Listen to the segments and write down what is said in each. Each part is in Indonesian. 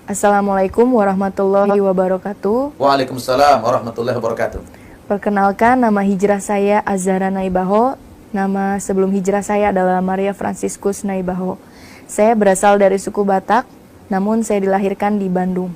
Assalamualaikum warahmatullahi wabarakatuh. Waalaikumsalam warahmatullahi wabarakatuh. Perkenalkan, nama hijrah saya Azhara Naibaho. Nama sebelum hijrah saya adalah Maria Franciscus Naibaho. Saya berasal dari suku Batak, namun saya dilahirkan di Bandung.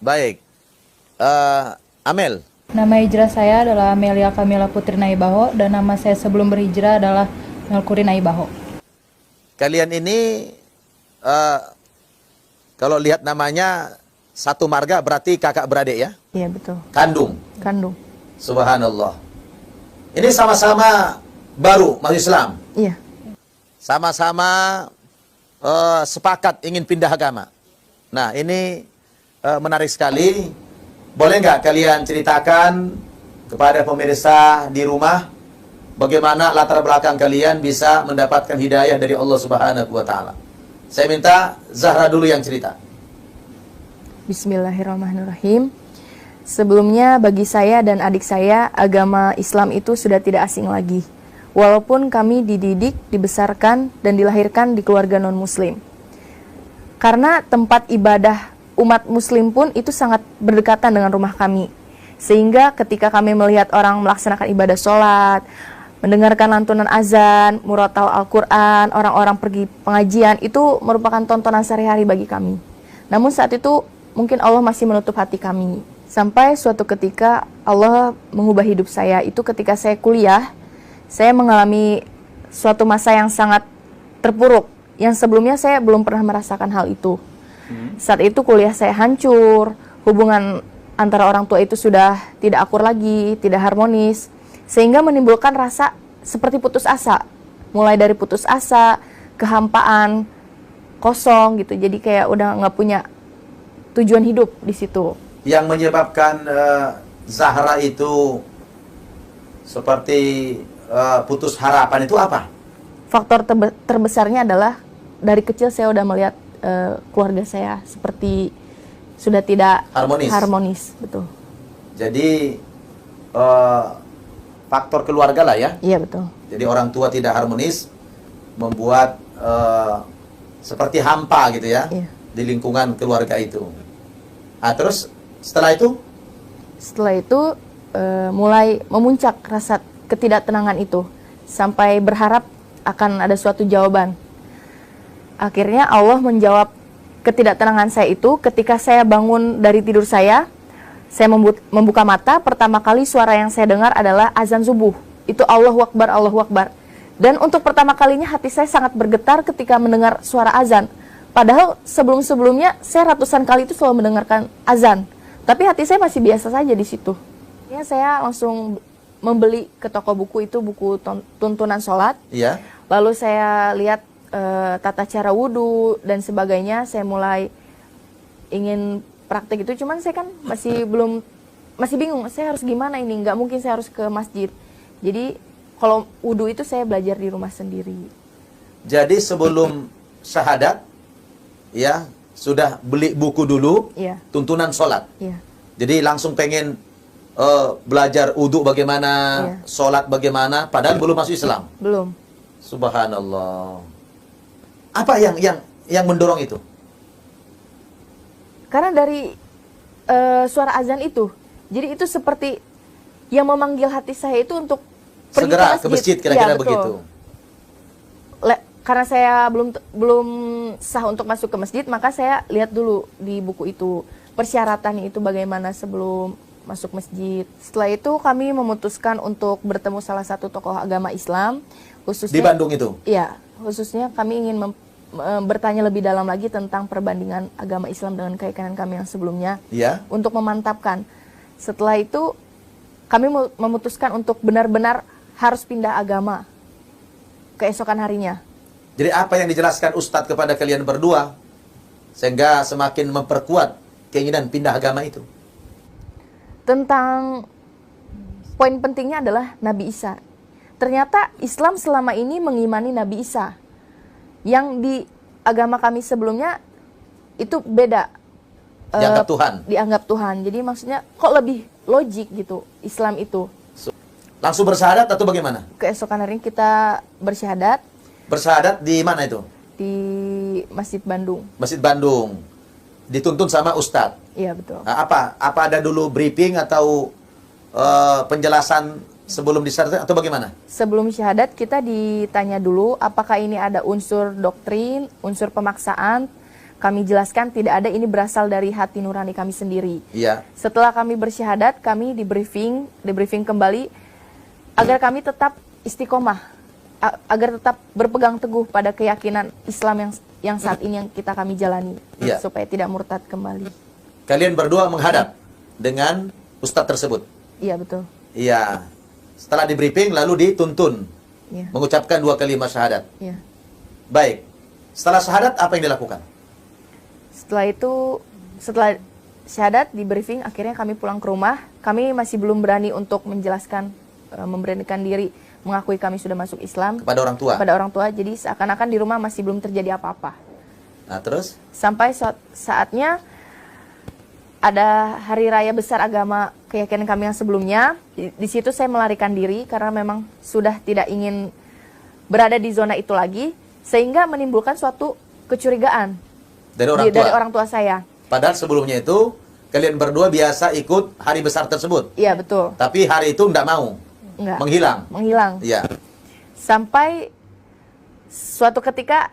Baik, Amel. Nama hijrah saya adalah Amelia Kamila Putri Naibaho dan nama saya sebelum berhijrah adalah Melkuri Naibaho. Kalian ini kalau lihat namanya satu marga berarti kakak beradik ya? Iya, betul. Kandung. Kandung. Subhanallah. Ini sama-sama baru masuk Islam. Iya. Sama-sama sepakat ingin pindah agama. Nah, ini menarik sekali. Boleh nggak kalian ceritakan kepada pemirsa di rumah bagaimana latar belakang kalian bisa mendapatkan hidayah dari Allah Subhanahu wa taala? Saya minta Zahra dulu yang cerita. Bismillahirrahmanirrahim. Sebelumnya bagi saya dan adik saya, agama Islam itu sudah tidak asing lagi. Walaupun kami dididik, dibesarkan, dan dilahirkan di keluarga non-muslim. Karena tempat ibadah umat muslim pun itu sangat berdekatan dengan rumah kami. Sehingga ketika kami melihat orang melaksanakan ibadah sholat, mendengarkan lantunan azan, murotal Al-Quran, orang-orang pergi pengajian, itu merupakan tontonan sehari-hari bagi kami. Namun saat itu mungkin Allah masih menutup hati kami. Sampai suatu ketika Allah mengubah hidup saya. Itu ketika saya kuliah, saya mengalami suatu masa yang sangat terpuruk, yang sebelumnya saya belum pernah merasakan hal itu. Saat itu kuliah saya hancur, hubungan antara orang tua itu sudah tidak akur lagi, tidak harmonis, sehingga menimbulkan rasa seperti putus asa. Mulai dari putus asa, kehampaan, kosong gitu. Jadi kayak udah nggak punya tujuan hidup di situ. Yang menyebabkan Zahra itu seperti putus harapan itu apa? Faktor terbesarnya adalah dari kecil saya udah melihat keluarga saya seperti sudah tidak harmonis, betul. Jadi faktor keluarga lah ya? Iya, betul. Jadi orang tua tidak harmonis membuat seperti hampa gitu ya, Iya. di lingkungan keluarga itu. Ah, terus setelah itu? Setelah itu mulai memuncak rasa ketidaktenangan itu sampai berharap akan ada suatu jawaban. Akhirnya Allah menjawab ketidaktenangan saya itu ketika saya bangun dari tidur saya membuka mata, pertama kali suara yang saya dengar adalah azan subuh. Itu Allahu Akbar, Allahu Akbar. Dan untuk pertama kalinya hati saya sangat bergetar ketika mendengar suara azan. Padahal sebelum-sebelumnya saya ratusan kali itu selalu mendengarkan azan. Tapi hati saya masih biasa saja di situ. Ya, saya langsung membeli ke toko buku itu, buku tuntunan sholat. Iya. Lalu saya lihat tata cara wudhu dan sebagainya. Saya mulai ingin praktek itu, cuman saya kan masih bingung, saya harus gimana ini, nggak mungkin saya harus ke masjid. Jadi kalau wudhu itu saya belajar di rumah sendiri. Jadi sebelum syahadat, ya sudah beli buku dulu, Iya. tuntunan sholat. Iya. Jadi langsung pengen belajar wudhu bagaimana, Iya. sholat bagaimana, padahal belum masuk Islam. Belum. Subhanallah. Apa yang mendorong itu? Karena dari suara azan itu, jadi itu seperti yang memanggil hati saya itu untuk pergi Segera ke ke masjid, kira-kira Ya, betul. begitu. Karena saya belum sah untuk masuk ke masjid, maka saya lihat dulu di buku itu persyaratannya itu bagaimana sebelum masuk masjid. Setelah itu kami memutuskan untuk bertemu salah satu tokoh agama Islam, khususnya Di Bandung itu? Iya, khususnya kami ingin bertanya lebih dalam lagi tentang perbandingan agama Islam dengan keyakinan kami yang sebelumnya, Iya. untuk memantapkan. Setelah itu kami memutuskan untuk benar-benar harus pindah agama keesokan harinya. Jadi apa yang dijelaskan Ustadz kepada kalian berdua sehingga semakin memperkuat keinginan pindah agama itu? Tentang poin pentingnya adalah Nabi Isa. Ternyata Islam selama ini mengimani Nabi Isa. Yang di agama kami sebelumnya itu beda. Dianggap Tuhan. Dianggap Tuhan. Jadi maksudnya kok lebih logik gitu Islam itu. Langsung bersyahadat atau bagaimana? Keesokan hari kita bersyahadat Bersyahadat di mana itu? di Masjid Bandung. Masjid Bandung. Dituntun sama ustadz. Iya, betul. Nah, apa ada dulu briefing atau penjelasan sebelum disyahadatkan atau bagaimana? Sebelum syahadat kita ditanya dulu apakah ini ada unsur doktrin, unsur pemaksaan. Kami jelaskan tidak ada, ini berasal dari hati nurani kami sendiri. Iya. Setelah kami bersyahadat, kami di briefing kembali agar kami tetap istiqomah, agar tetap berpegang teguh pada keyakinan Islam yang saat ini yang kami jalani, Iya. supaya tidak murtad kembali. Kalian berdua menghadap dengan ustadz tersebut. Iya, betul. Iya. Setelah di briefing lalu dituntun Iya. mengucapkan 2 kalimat syahadat. Iya. Baik. Setelah syahadat apa yang dilakukan? Setelah syahadat di briefing, akhirnya kami pulang ke rumah. Kami masih belum berani untuk menjelaskan, memberanikan diri, mengakui kami sudah masuk Islam Kepada orang tua. kepada orang tua. Jadi seakan-akan di rumah masih belum terjadi apa-apa. Nah, terus? Sampai saatnya ada hari raya besar agama keyakinan kami yang sebelumnya. Di situ saya melarikan diri karena memang sudah tidak ingin berada di zona itu lagi, sehingga menimbulkan suatu kecurigaan Dari dari orang tua saya. Padahal sebelumnya itu kalian berdua biasa ikut hari besar tersebut. Iya, betul. Tapi hari itu enggak mau. Enggak. Menghilang. Iya. Sampai suatu ketika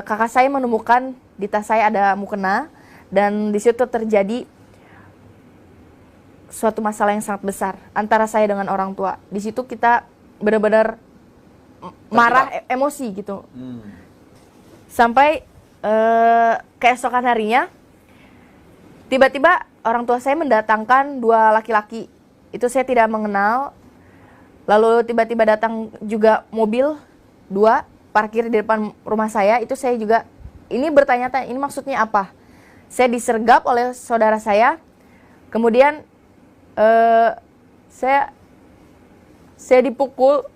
kakak saya menemukan di tas saya ada mukena, dan di situ terjadi suatu masalah yang sangat besar antara saya dengan orang tua. Di situ kita benar-benar marah, emosi gitu. Sampai keesokan harinya tiba-tiba orang tua saya mendatangkan 2 laki-laki. Itu saya tidak mengenal. Lalu tiba-tiba datang juga mobil 2 parkir di depan rumah saya. Itu saya juga ini bertanya-tanya, ini maksudnya apa? Saya disergap oleh saudara saya. Kemudian saya dipukul,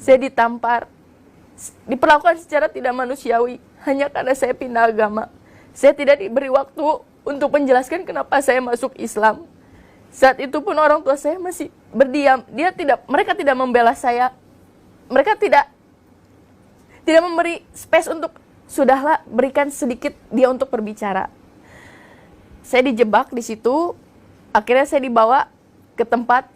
saya ditampar, diperlakukan secara tidak manusiawi hanya karena saya pindah agama. Saya tidak diberi waktu untuk menjelaskan kenapa saya masuk Islam. Saat itu pun orang tua saya masih berdiam. Mereka tidak membela saya. Mereka tidak memberi space untuk, sudahlah, berikan sedikit dia untuk berbicara. Saya dijebak di situ. Akhirnya saya dibawa ke tempat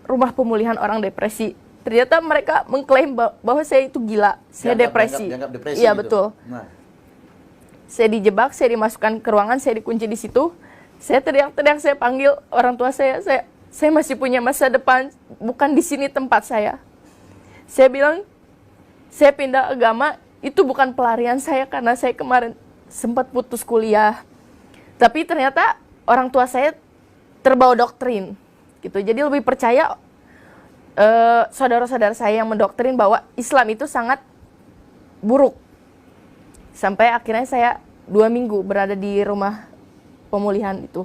rumah pemulihan orang depresi. Ternyata mereka mengklaim bahwa saya itu gila, saya depresi. Dianggap depresi Iya, gitu. betul. Nah. Saya dijebak, saya dimasukkan ke ruangan, saya dikunci di situ. Saya teriak-teriak, saya panggil orang tua saya masih punya masa depan, bukan di sini tempat saya. Saya bilang, saya pindah agama, itu bukan pelarian saya karena saya kemarin sempat putus kuliah. Tapi ternyata orang tua saya terbawa doktrin, gitu. Jadi lebih percaya saudara-saudara saya yang mendoktrin bahwa Islam itu sangat buruk. Sampai akhirnya saya 2 minggu berada di rumah pemulihan itu.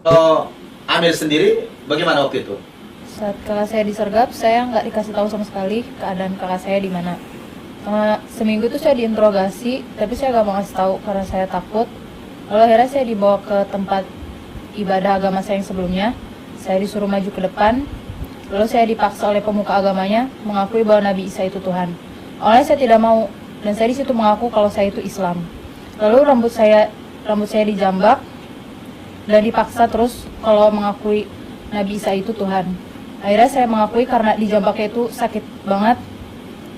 Amir sendiri bagaimana waktu itu? Saat kakak saya disergap, saya nggak dikasih tahu sama sekali keadaan kakak saya di mana. Seminggu itu saya diinterogasi, tapi saya nggak mau ngasih tahu karena saya takut. Lalu akhirnya saya dibawa ke tempat ibadah agama saya yang sebelumnya. Saya disuruh maju ke depan. Lalu saya dipaksa oleh pemuka agamanya mengakui bahwa Nabi Isa itu Tuhan. Awalnya saya tidak mau, dan saya di situ mengaku kalau saya itu Islam. Lalu rambut saya dijambak dan dipaksa terus kalau mengakui Nabi Isa itu Tuhan. Akhirnya saya mengakui karena dijambaknya itu sakit banget.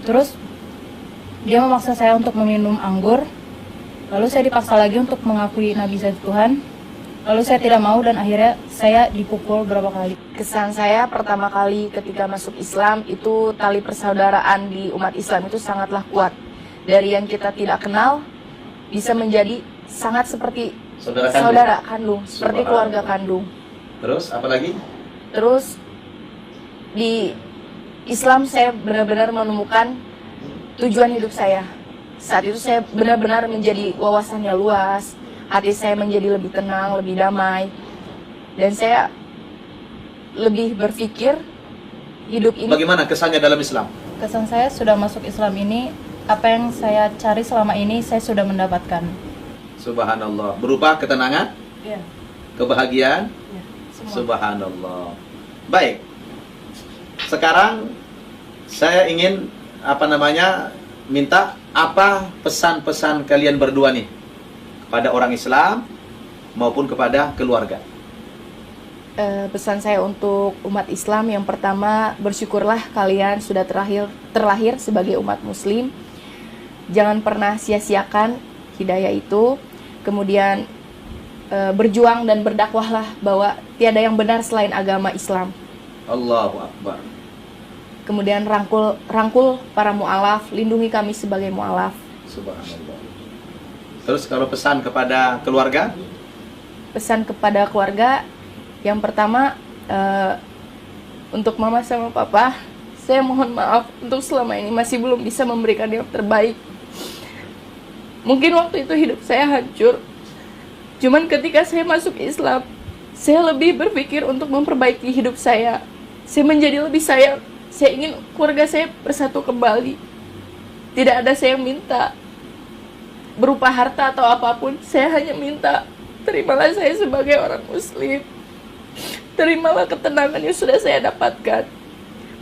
Terus dia memaksa saya untuk meminum anggur. Lalu saya dipaksa lagi untuk mengakui Nabi Isa itu Tuhan. Lalu saya tidak mau dan akhirnya saya dipukul berapa kali. Kesan saya pertama kali ketika masuk Islam itu tali persaudaraan di umat Islam itu sangatlah kuat. Dari yang kita tidak kenal bisa menjadi sangat seperti saudara kandung, seperti keluarga kandung. Terus apa lagi? Terus di Islam saya benar-benar menemukan tujuan hidup saya. Saat itu saya benar-benar menjadi wawasannya luas. Hati saya menjadi lebih tenang, lebih damai. Dan saya lebih berpikir hidup ini. Bagaimana kesannya dalam Islam? Kesan saya sudah masuk Islam ini, apa yang saya cari selama ini saya sudah mendapatkan. Subhanallah. Berupa ketenangan, Iya. kebahagiaan. Ya, semua. Subhanallah. Baik. Sekarang saya ingin minta apa pesan-pesan kalian berdua nih pada orang Islam maupun kepada keluarga? Pesan saya untuk umat Islam yang pertama, bersyukurlah kalian sudah terlahir sebagai umat Muslim. Jangan pernah sia-siakan hidayah itu. Kemudian berjuang dan berdakwahlah bahwa tiada yang benar selain agama Islam. Allahu Akbar. Kemudian rangkul para mu'alaf, lindungi kami sebagai mu'alaf. Subhanallah. Terus kalau pesan kepada keluarga? Pesan kepada keluarga, yang pertama, untuk mama sama papa, saya mohon maaf untuk selama ini masih belum bisa memberikan yang terbaik. Mungkin waktu itu hidup saya hancur. Cuman ketika saya masuk Islam, saya lebih berpikir untuk memperbaiki hidup saya. Saya menjadi lebih sayang. Saya ingin keluarga saya bersatu kembali. Tidak ada saya yang minta berupa harta atau apapun. Saya hanya minta, terimalah saya sebagai orang Muslim. Terimalah ketenangan yang sudah saya dapatkan.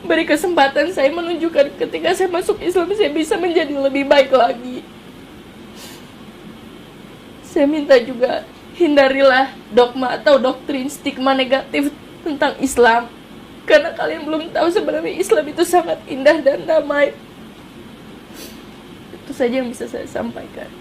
Beri kesempatan saya menunjukkan ketika saya masuk Islam, saya bisa menjadi lebih baik lagi. Saya minta juga, hindarilah dogma atau doktrin stigma negatif tentang Islam. Karena kalian belum tahu sebenarnya Islam itu sangat indah dan damai. Itu saja yang bisa saya sampaikan.